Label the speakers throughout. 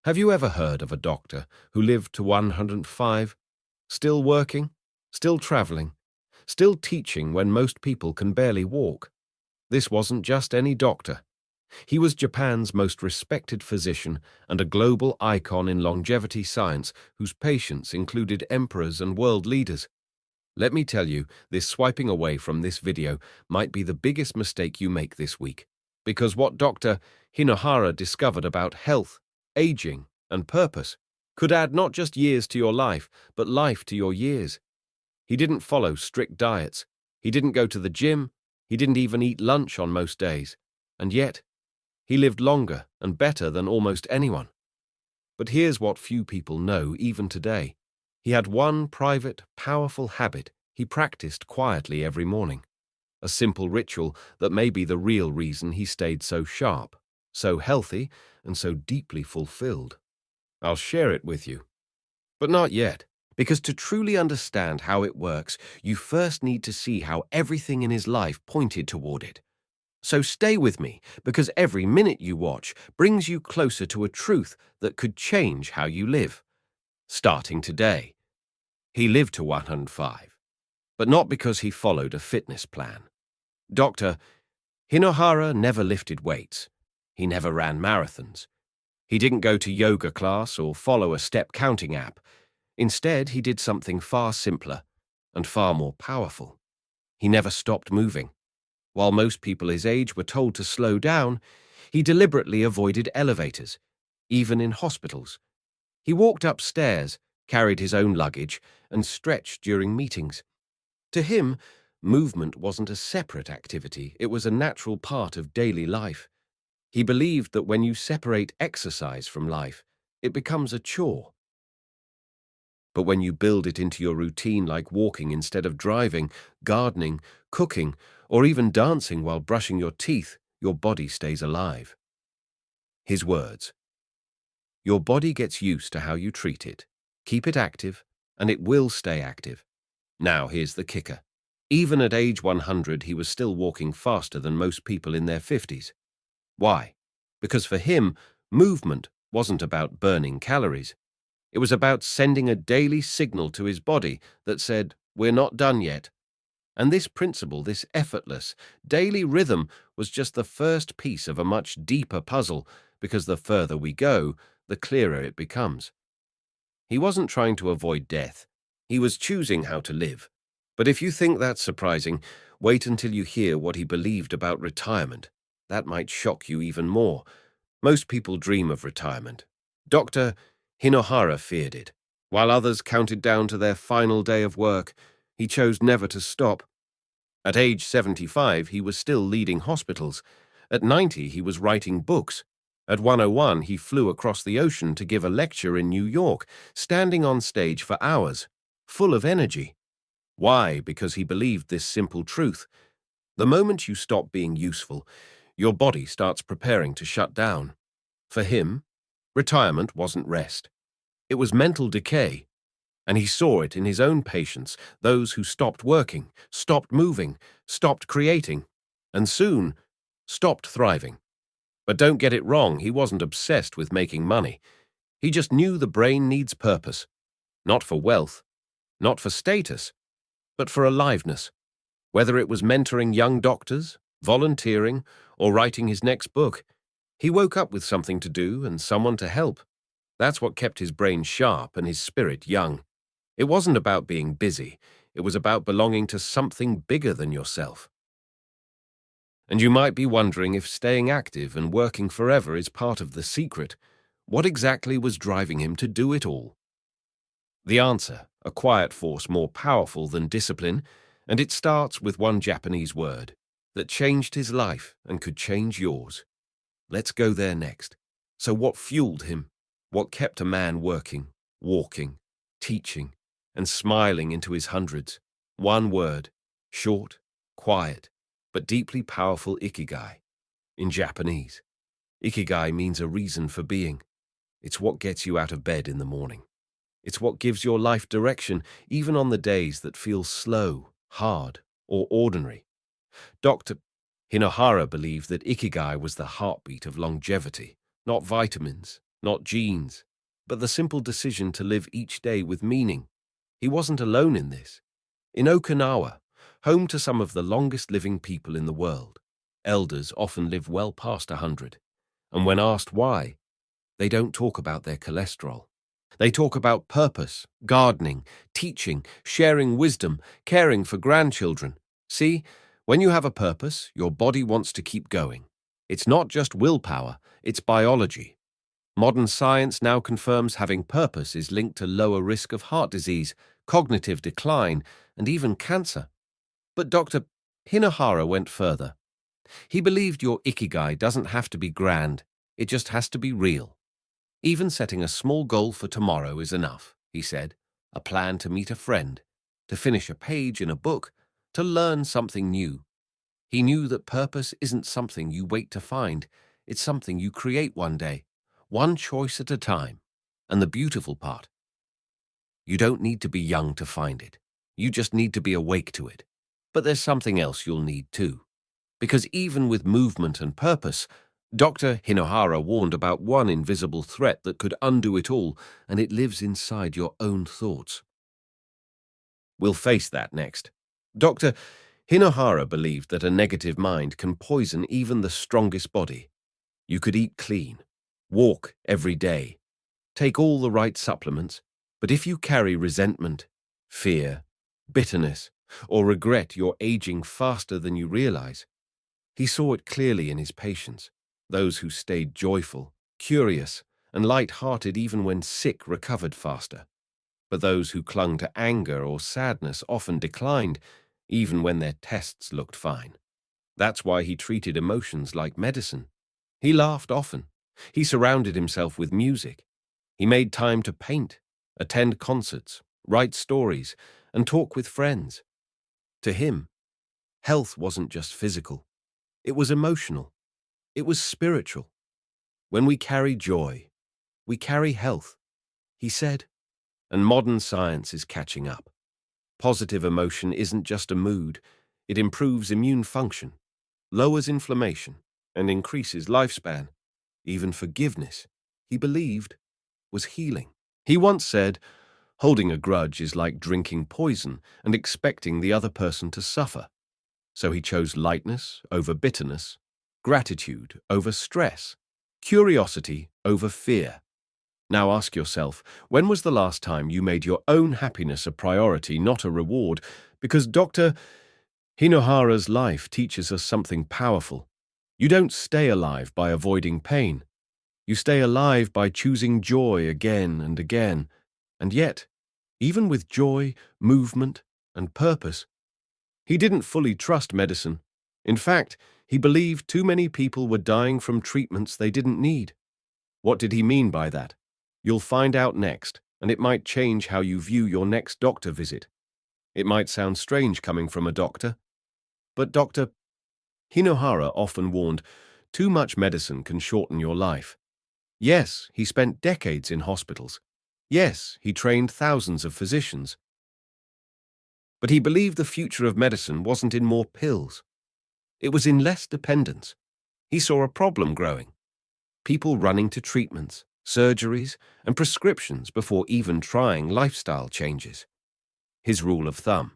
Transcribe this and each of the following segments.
Speaker 1: Have you ever heard of a doctor who lived to 105, still working, still traveling, still teaching when most people can barely walk? This wasn't just any doctor. He was Japan's most respected physician and a global icon in longevity science whose patients included emperors and world leaders. Let me tell you, this swiping away from this video might be the biggest mistake you make this week, because what Dr. Hinohara discovered about health, aging, and purpose could add not just years to your life, but life to your years. He didn't follow strict diets. He didn't go to the gym. He didn't even eat lunch on most days. And yet, he lived longer and better than almost anyone. But here's what few people know even today. He had one private, powerful habit he practiced quietly every morning. A simple ritual that may be the real reason he stayed so sharp, so healthy, and so deeply fulfilled. I'll share it with you. But not yet, because to truly understand how it works, you first need to see how everything in his life pointed toward it. So stay with me, because every minute you watch brings you closer to a truth that could change how you live. Starting today. He lived to 105, but not because he followed a fitness plan. Dr. Hinohara never lifted weights. He never ran marathons. He didn't go to yoga class or follow a step counting app. Instead, he did something far simpler and far more powerful. He never stopped moving. While most people his age were told to slow down, he deliberately avoided elevators, even in hospitals. He walked upstairs, carried his own luggage, and stretched during meetings. To him, movement wasn't a separate activity, it was a natural part of daily life. He believed that when you separate exercise from life, it becomes a chore. But when you build it into your routine like walking instead of driving, gardening, cooking, or even dancing while brushing your teeth, your body stays alive. His words: your body gets used to how you treat it. Keep it active, and it will stay active. Now here's the kicker. Even at age 100, he was still walking faster than most people in their 50s. Why? Because for him, movement wasn't about burning calories. It was about sending a daily signal to his body that said, "We're not done yet." And this principle, this effortless, daily rhythm, was just the first piece of a much deeper puzzle, because the further we go, the clearer it becomes. He wasn't trying to avoid death. He was choosing how to live. But if you think that's surprising, wait until you hear what he believed about retirement. That might shock you even more. Most people dream of retirement. Dr. Hinohara feared it. While others counted down to their final day of work, he chose never to stop. At age 75, he was still leading hospitals. At 90, he was writing books. At 101, he flew across the ocean to give a lecture in New York, standing on stage for hours, full of energy. Why? Because he believed this simple truth. The moment you stop being useful, your body starts preparing to shut down. For him, retirement wasn't rest. It was mental decay. And he saw it in his own patients, those who stopped working, stopped moving, stopped creating, and soon stopped thriving. But don't get it wrong, he wasn't obsessed with making money. He just knew the brain needs purpose. Not for wealth, not for status, but for aliveness. Whether it was mentoring young doctors, volunteering, or writing his next book, he woke up with something to do and someone to help. That's what kept his brain sharp and his spirit young. It wasn't about being busy. It was about belonging to something bigger than yourself. And you might be wondering if staying active and working forever is part of the secret. What exactly was driving him to do it all? The answer, a quiet force more powerful than discipline, and it starts with one Japanese word that changed his life and could change yours. Let's go there next. So what fueled him? What kept a man working, walking, teaching, and smiling into his hundreds? One word, short, quiet, but deeply powerful: ikigai. In Japanese, ikigai means a reason for being. It's what gets you out of bed in the morning. It's what gives your life direction, even on the days that feel slow, hard, or ordinary. Dr. Hinohara believed that ikigai was the heartbeat of longevity, not vitamins, not genes, but the simple decision to live each day with meaning. He wasn't alone in this. In Okinawa, home to some of the longest living people in the world, elders often live well past 100. And when asked why, they don't talk about their cholesterol. They talk about purpose, gardening, teaching, sharing wisdom, caring for grandchildren. See, when you have a purpose, your body wants to keep going. It's not just willpower, it's biology. Modern science now confirms having purpose is linked to lower risk of heart disease, cognitive decline, and even cancer. But Dr. Hinohara went further. He believed your ikigai doesn't have to be grand, it just has to be real. Even setting a small goal for tomorrow is enough, he said. A plan to meet a friend, to finish a page in a book, to learn something new. He knew that purpose isn't something you wait to find, it's something you create one day, one choice at a time. And the beautiful part, you don't need to be young to find it. You just need to be awake to it. But there's something else you'll need too. Because even with movement and purpose, Dr. Hinohara warned about one invisible threat that could undo it all, and it lives inside your own thoughts. We'll face that next. Dr. Hinohara believed that a negative mind can poison even the strongest body. You could eat clean, walk every day, take all the right supplements, but if you carry resentment, fear, bitterness, or regret, you're aging faster than you realize. He saw it clearly in his patients. Those who stayed joyful, curious, and light-hearted even when sick recovered faster. But those who clung to anger or sadness often declined, even when their tests looked fine. That's why he treated emotions like medicine. He laughed often. He surrounded himself with music. He made time to paint, attend concerts, write stories, and talk with friends. To him, health wasn't just physical. It was emotional. It was spiritual. When we carry joy, we carry health, he said. And modern science is catching up. Positive emotion isn't just a mood. It improves immune function, lowers inflammation, and increases lifespan. Even forgiveness, he believed, was healing. He once said, holding a grudge is like drinking poison and expecting the other person to suffer. So he chose lightness over bitterness, gratitude over stress, curiosity over fear. Now ask yourself, when was the last time you made your own happiness a priority, not a reward? Because Dr. Hinohara's life teaches us something powerful. You don't stay alive by avoiding pain. You stay alive by choosing joy again and again. And yet, even with joy, movement, and purpose, he didn't fully trust medicine. In fact, he believed too many people were dying from treatments they didn't need. What did he mean by that? You'll find out next, and it might change how you view your next doctor visit. It might sound strange coming from a doctor, but Dr. Hinohara often warned, too much medicine can shorten your life. Yes, he spent decades in hospitals. Yes, he trained thousands of physicians. But he believed the future of medicine wasn't in more pills. It was in less dependence. He saw a problem growing. People running to treatments, surgeries, and prescriptions before even trying lifestyle changes. His rule of thumb: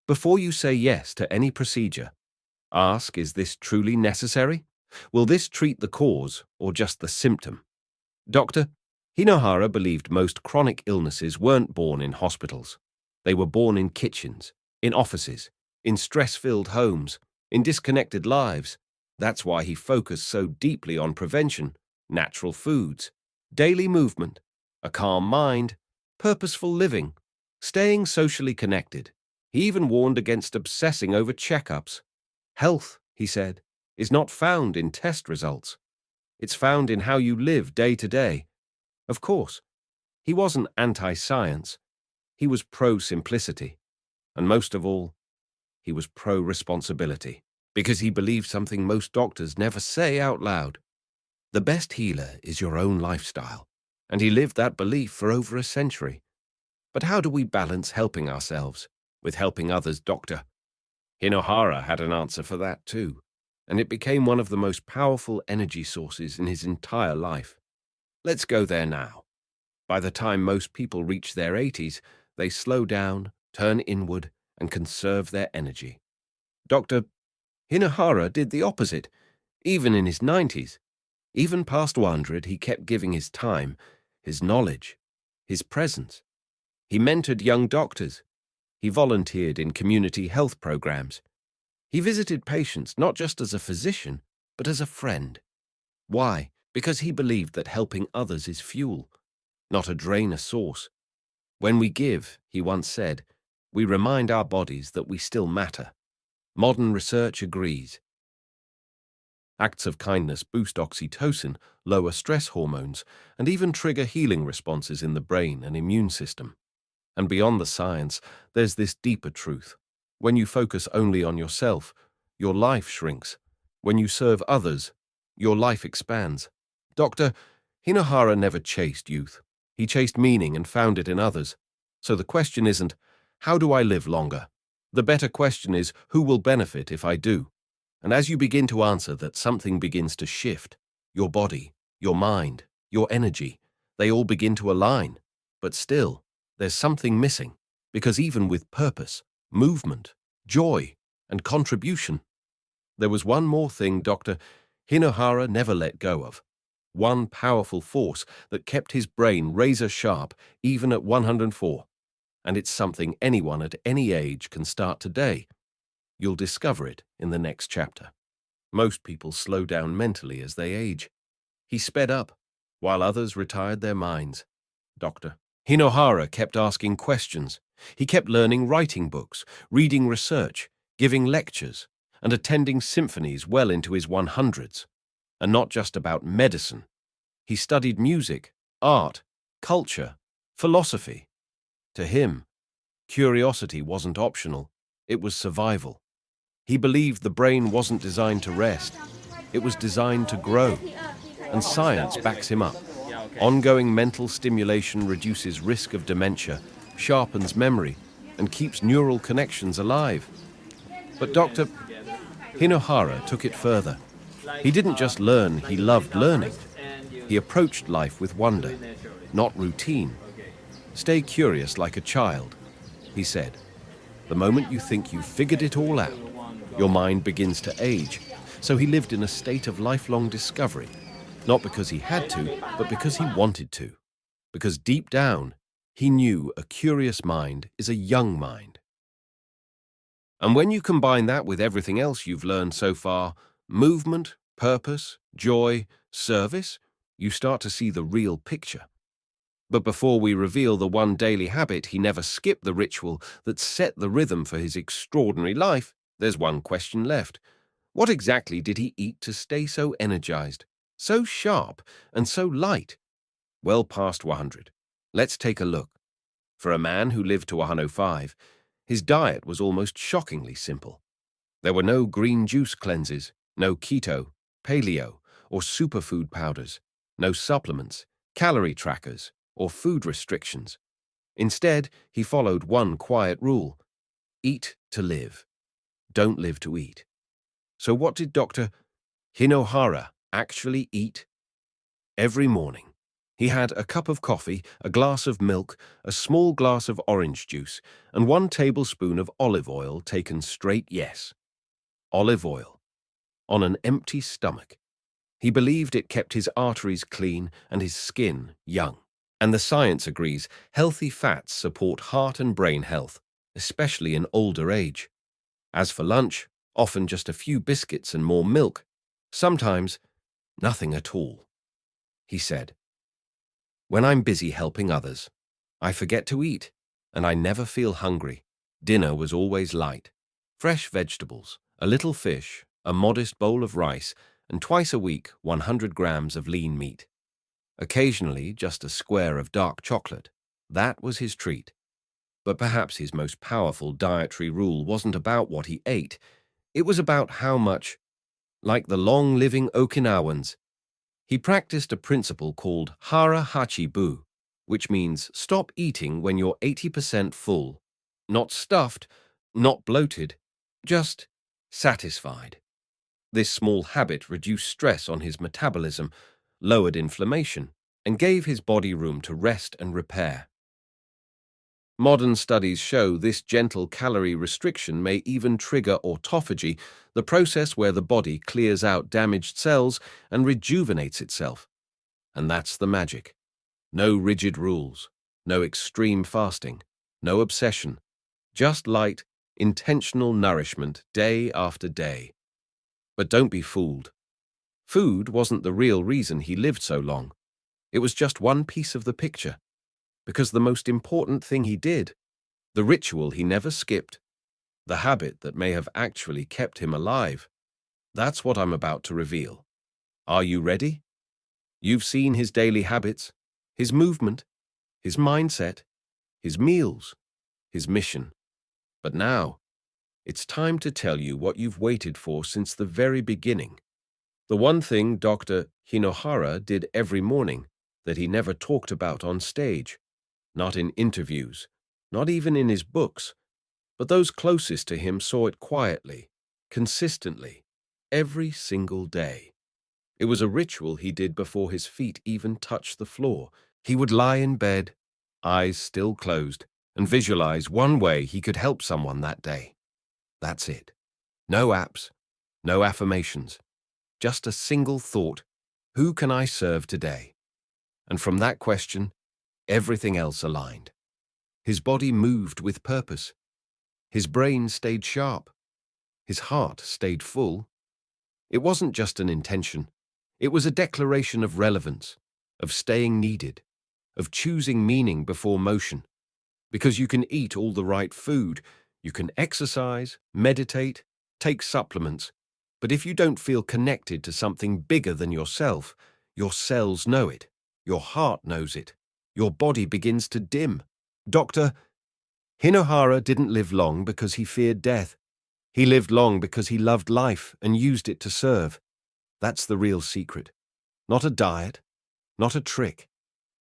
Speaker 1: before you say yes to any procedure, ask, is this truly necessary? Will this treat the cause or just the symptom? Dr. Hinohara believed most chronic illnesses weren't born in hospitals. They were born in kitchens, in offices, in stress-filled homes, in disconnected lives. That's why he focused so deeply on prevention, natural foods, daily movement, a calm mind, purposeful living, staying socially connected. He even warned against obsessing over checkups. Health, he said, is not found in test results. It's found in how you live day to day. Of course, he wasn't anti-science. He was pro-simplicity. And most of all, he was pro-responsibility, because he believed something most doctors never say out loud. The best healer is your own lifestyle, and he lived that belief for over a century. But how do we balance helping ourselves with helping others, Dr. Hinohara had an answer for that too, and it became one of the most powerful energy sources in his entire life. Let's go there now. By the time most people reach their 80s, they slow down, turn inward, and conserve their energy. Dr. Hinohara did the opposite, even in his 90s. Even past 100, he kept giving his time, his knowledge, his presence. He mentored young doctors. He volunteered in community health programs. He visited patients not just as a physician, but as a friend. Why? Because he believed that helping others is fuel, not a drain, a source. When we give, he once said, we remind our bodies that we still matter. Modern research agrees. Acts of kindness boost oxytocin, lower stress hormones, and even trigger healing responses in the brain and immune system. And beyond the science, there's this deeper truth. When you focus only on yourself, your life shrinks. When you serve others, your life expands. Dr. Hinohara never chased youth. He chased meaning and found it in others. So the question isn't, how do I live longer? The better question is, who will benefit if I do? And as you begin to answer that, something begins to shift. Your body, your mind, your energy, they all begin to align. But still, there's something missing, because even with purpose, movement, joy, and contribution, there was one more thing Dr. Hinohara never let go of. One powerful force that kept his brain razor sharp even at 104. And it's something anyone at any age can start today. You'll discover it in the next chapter. Most people slow down mentally as they age. He sped up, while others retired their minds. Dr. Hinohara kept asking questions. He kept learning writing books, reading research, giving lectures, and attending symphonies well into his 100s. And not just about medicine. He studied music, art, culture, philosophy. To him, curiosity wasn't optional, it was survival. He believed the brain wasn't designed to rest, it was designed to grow. And science backs him up. Ongoing mental stimulation reduces risk of dementia, sharpens memory, and keeps neural connections alive. But Dr. Hinohara took it further. He didn't just learn, he loved learning. He approached life with wonder, not routine. Stay curious like a child, he said. The moment you think you've figured it all out, your mind begins to age. So he lived in a state of lifelong discovery, not because he had to, but because he wanted to. Because deep down, he knew a curious mind is a young mind. And when you combine that with everything else you've learned so far, movement, purpose, joy, service, you start to see the real picture. But before we reveal the one daily habit he never skipped, the ritual that set the rhythm for his extraordinary life, there's one question left. What exactly did he eat to stay so energized, so sharp, and so light? Well past 100. Let's take a look. For a man who lived to 105, his diet was almost shockingly simple. There were no green juice cleanses, no keto, paleo, or superfood powders, no supplements, calorie trackers, or food restrictions. Instead, he followed one quiet rule: eat to live. Don't live to eat. So what did Dr. Hinohara actually eat? Every morning, he had a cup of coffee, a glass of milk, a small glass of orange juice, and 1 tablespoon of olive oil taken straight, yes. Olive oil. On an empty stomach. He believed it kept his arteries clean and his skin young. And the science agrees, healthy fats support heart and brain health, especially in older age. As for lunch, often just a few biscuits and more milk. Sometimes, nothing at all. He said, when I'm busy helping others, I forget to eat, and I never feel hungry. Dinner was always light. Fresh vegetables, a little fish, a modest bowl of rice, and twice a week 100 grams of lean meat. Occasionally just a square of dark chocolate. That was his treat. But perhaps his most powerful dietary rule wasn't about what he ate. It was about how much. Like the long-living Okinawans, he practiced a principle called hara hachi bu, which means stop eating when you're 80% full. Not stuffed, not bloated, just satisfied. This small habit reduced stress on his metabolism, lowered inflammation, and gave his body room to rest and repair. Modern studies show this gentle calorie restriction may even trigger autophagy, the process where the body clears out damaged cells and rejuvenates itself. And that's the magic. No rigid rules, no extreme fasting, no obsession, just light, intentional nourishment day after day. But don't be fooled. Food wasn't the real reason he lived so long. It was just one piece of the picture. Because the most important thing he did, the ritual he never skipped, the habit that may have actually kept him alive, that's what I'm about to reveal. Are you ready? You've seen his daily habits, his movement, his mindset, his meals, his mission. But now, it's time to tell you what you've waited for since the very beginning. The one thing Dr. Hinohara did every morning that he never talked about on stage, not in interviews, not even in his books, but those closest to him saw it quietly, consistently, every single day. It was a ritual he did before his feet even touched the floor. He would lie in bed, eyes still closed, and visualize one way he could help someone that day. That's it. No apps, no affirmations, just a single thought. Who can I serve today? And from that question, everything else aligned. His body moved with purpose. His brain stayed sharp. His heart stayed full. It wasn't just an intention. It was a declaration of relevance, of staying needed, of choosing meaning before motion. Because you can eat all the right food, you can exercise, meditate, take supplements, but if you don't feel connected to something bigger than yourself, your cells know it, your heart knows it, your body begins to dim. Dr. Hinohara didn't live long because he feared death. He lived long because he loved life and used it to serve. That's the real secret. Not a diet, not a trick,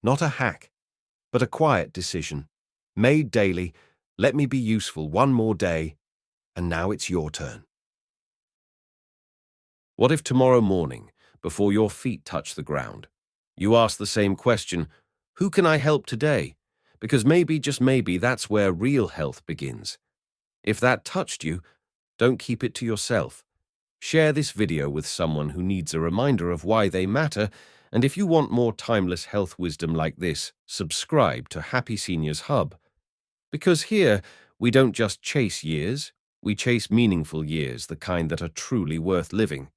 Speaker 1: not a hack, but a quiet decision, made daily. Let me be useful one more day, and now it's your turn. What if tomorrow morning, before your feet touch the ground, you ask the same question, who can I help today? Because maybe, just maybe, that's where real health begins. If that touched you, don't keep it to yourself. Share this video with someone who needs a reminder of why they matter, and if you want more timeless health wisdom like this, subscribe to Happy Seniors Hub. Because here, we don't just chase years, we chase meaningful years, the kind that are truly worth living.